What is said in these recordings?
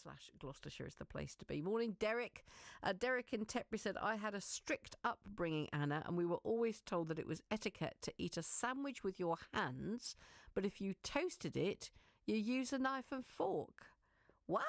radio.co.uk/Gloucestershire is the place to be. Morning, Derek. Derek in Tetbury said, I had a strict upbringing, Anna, and we were always told that it was etiquette to eat a sandwich with your hands, but if you toasted it, you use a knife and fork. What?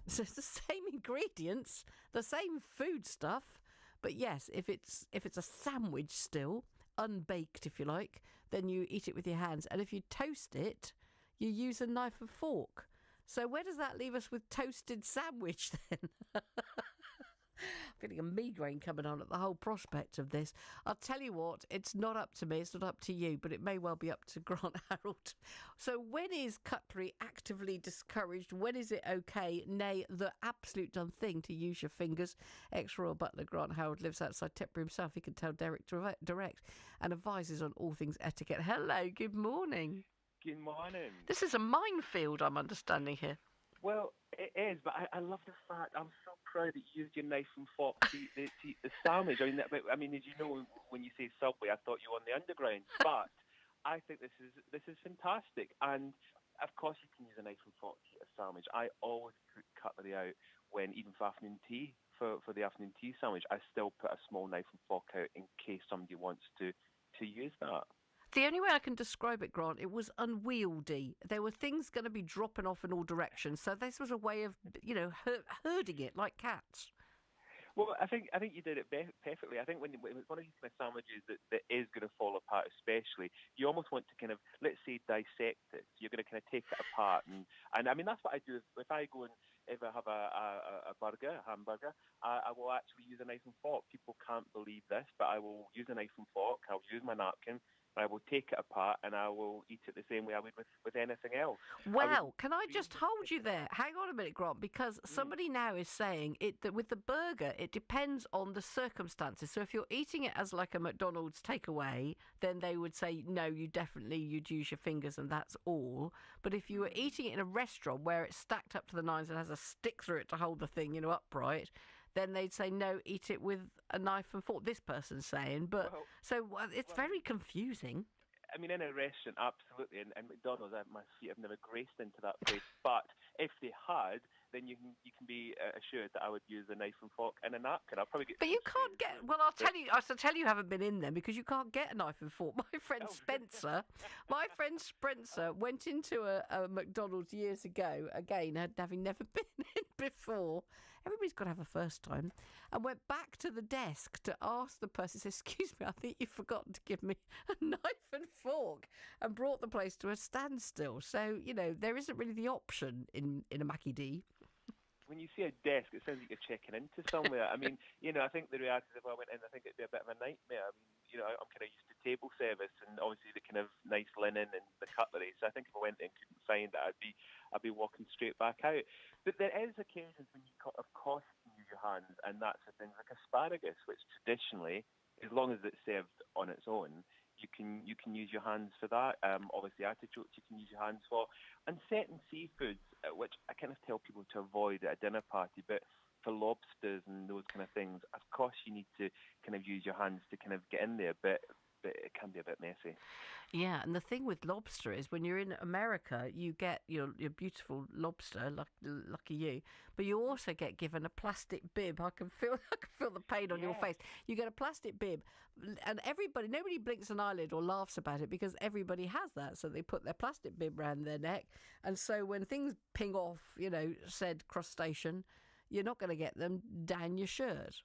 So it's the same ingredients, the same food stuff, but yes, if it's a sandwich still, unbaked if you like, then you eat it with your hands, and if you toast it, you use a knife and fork. So where does that leave us with toasted sandwich then? I'm feeling a migraine coming on at the whole prospect of this. I'll tell you what, it's not up to me, it's not up to you, but it may well be up to Grant Harold. So when is cutlery actively discouraged? When is it okay, nay, the absolute done thing to use your fingers? Ex-Royal Butler Grant Harold lives outside Tetbury himself. He can tell Derek direct and advises on all things etiquette. Hello, good morning. Good morning. This is a minefield, I'm understanding here. Well, it is, but I love the fact, I'm so proud that you used your knife and fork to eat the sandwich. I mean, as you know, when you say Subway, I thought you were on the Underground, but I think this is fantastic. And, of course, you can use a knife and fork to eat a sandwich. I always put cutlery out even for afternoon tea, for the afternoon tea sandwich. I still put a small knife and fork out in case somebody wants to use that. The only way I can describe it, Grant, it was unwieldy. There were things going to be dropping off in all directions, so this was a way of, herding it like cats. Well, I think you did it perfectly. I think when it's one of these kind of sandwiches that is going to fall apart, especially, you almost want to kind of, let's say, dissect it. You're going to kind of take it apart, and I mean that's what I do. If I go and if I have a hamburger, I will actually use a knife and fork. People can't believe this, but I will use a knife and fork. I'll use my napkin. I will take it apart and I will eat it the same way I would with anything else. Well, can I just hold you there? Hang on a minute, Grant, because somebody now is saying that with the burger, it depends on the circumstances. So if you're eating it as like a McDonald's takeaway, then they would say, no, you'd use your fingers and that's all. But if you were eating it in a restaurant where it's stacked up to the nines and has a stick through it to hold the thing, upright, then they'd say, no, eat it with a knife and fork, this person's saying. But it's very confusing. I mean, in a restaurant, absolutely. And McDonald's, my feet have never graced into that place. But if they had, then you can be assured that I would use a knife and fork and a napkin. I'll probably get. But you can't get. Well, I'll tell you. You haven't been in them because you can't get a knife and fork. My friend Spencer went into a McDonald's years ago. Again, having never been in before. Everybody's got to have a first time, and went back to the desk to ask the person. Said, "Excuse me, I think you've forgotten to give me a knife and fork," and brought the place to a standstill. So there isn't really the option in a Mackie D. When you see a desk, it sounds like you're checking into somewhere. I mean, I think the reality is if I went in, I think it'd be a bit of a nightmare. I mean, I'm kind of used to table service and obviously the kind of nice linen and the cutlery. So I think if I went in and couldn't find it, I'd be walking straight back out. But there is occasions when you, of course, can use your hands, and that's the things like asparagus, which traditionally, as long as it's served on its own, you can use your hands for that. Obviously, artichokes you can use your hands for. And certain seafoods, which I kind of tell people to avoid at a dinner party, but for lobsters and those kind of things, of course you need to kind of use your hands to kind of get in there, but it can be a bit messy. Yeah, and the thing with lobster is when you're in America, you get your beautiful lobster, lucky you, but you also get given a plastic bib. I can feel the pain on your face. You get a plastic bib, and nobody blinks an eyelid or laughs about it because everybody has that. So they put their plastic bib round their neck, and so when things ping off, said crustacean, you're not going to get them down your shirt.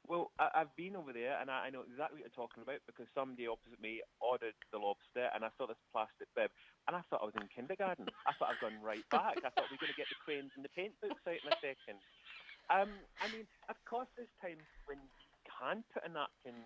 Well, I've been over there, and I know exactly what you're talking about because somebody opposite me ordered the lobster, and I saw this plastic bib, and I thought I was in kindergarten. I thought I'd gone right back. I thought we were going to get the crayons and the paint books out in a second. I mean, of course, there's times when you can put a napkin,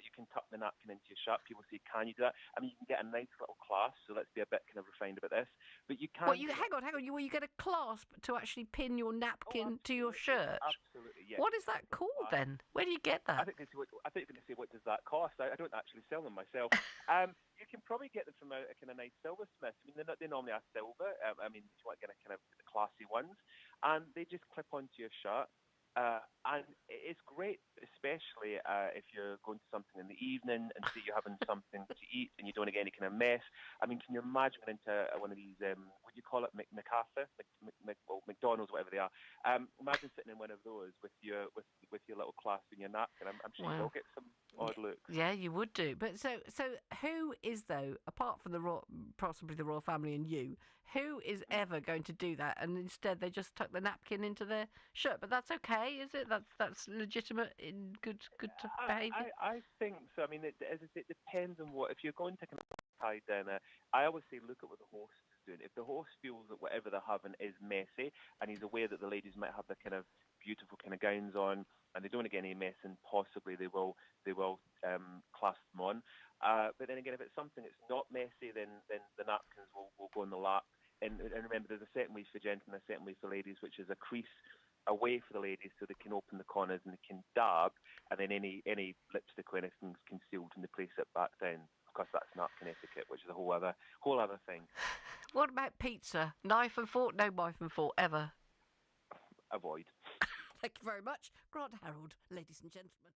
you can tuck the napkin into your shirt. People say, can you do that? I mean, you can get a nice little clasp, so let's be a bit kind of refined about this. But you can't... Hang on. You get a clasp to actually pin your napkin to your shirt? Absolutely, yes. What is that called then? Where do you get that? I think you're going to say, what does that cost? I don't actually sell them myself. You can probably get them from a kind of nice silversmith. I mean, they normally are silver. I mean, if you want to get a kind of classy ones. And they just clip onto your shirt. And it's great especially if you're going to something in the evening and say you're having something to eat and you don't get any kind of mess. I mean, can you imagine going into one of these, what do you call it, McArthur, McDonald's, whatever they are? Imagine sitting in one of those with your little clasp in your napkin. I'm sure you'll get some odd looks. Yeah, you would do. But so who is, though, apart from possibly the royal family and you, who is ever going to do that? And instead they just tuck the napkin into their shirt. But that's okay, is it? That's legitimate in good behaviour. I think so. I mean, it depends on what. If you're going to kind of tie dinner, I always say look at what the host is doing. If the host feels that whatever they're having is messy, and he's aware that the ladies might have their kind of beautiful kind of gowns on, and they don't want to get any mess, and possibly they will clasp them on. But then again, if it's something that's not messy, then the napkins will go in the lap. And remember, there's a certain way for gentlemen, a certain way for ladies, which is a crease away for the ladies so they can open the corners and they can dab, and then any lipstick or anything's concealed and they place it back down. Of course, that's napkin etiquette, which is a whole other thing. What about pizza? Knife and fork? No knife and fork, ever. Avoid. Thank you very much. Grant Harold, ladies and gentlemen.